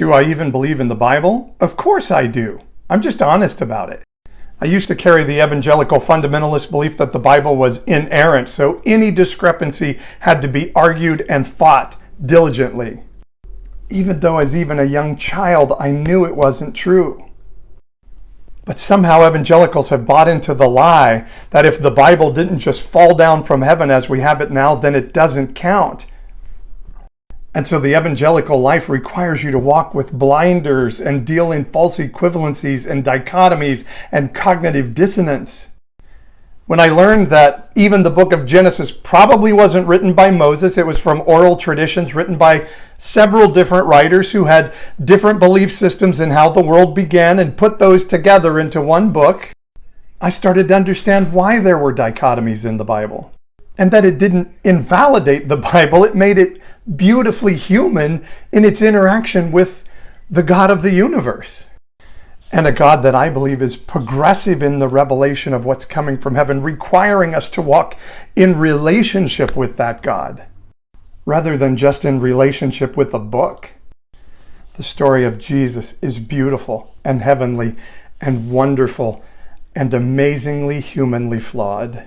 Do I even believe in the Bible? Of course I do. I'm just honest about it. I used to carry the evangelical fundamentalist belief that the Bible was inerrant, so any discrepancy had to be argued and fought diligently. Even though as even a young child, I knew it wasn't true. But somehow evangelicals have bought into the lie that if the Bible didn't just fall down from heaven as we have it now, then it doesn't count. And so the evangelical life requires you to walk with blinders and deal in false equivalencies and dichotomies and cognitive dissonance. When I learned that even the book of Genesis probably wasn't written by Moses, it was from oral traditions written by several different writers who had different belief systems in how the world began and put those together into one book, I started to understand why there were dichotomies in the Bible. And that it didn't invalidate the Bible, it made it beautifully human in its interaction with the God of the universe. And a God that I believe is progressive in the revelation of what's coming from heaven, requiring us to walk in relationship with that God, rather than just in relationship with a book. The story of Jesus is beautiful and heavenly and wonderful and amazingly humanly flawed.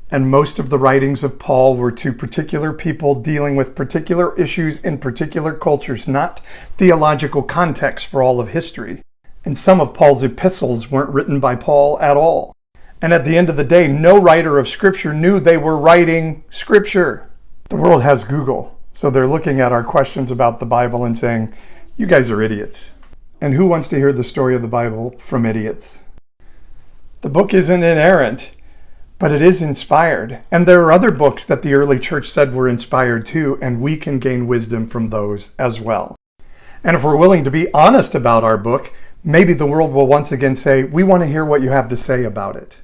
And most of the writings of Paul were to particular people dealing with particular issues in particular cultures, not theological context for all of history. And some of Paul's epistles weren't written by Paul at all. And at the end of the day, no writer of Scripture knew they were writing Scripture. The world has Google, so they're looking at our questions about the Bible and saying, you guys are idiots. And who wants to hear the story of the Bible from idiots? The book isn't inerrant, but it is inspired. And there are other books that the early church said were inspired too, and we can gain wisdom from those as well. And if we're willing to be honest about our book, maybe the world will once again say, we want to hear what you have to say about it.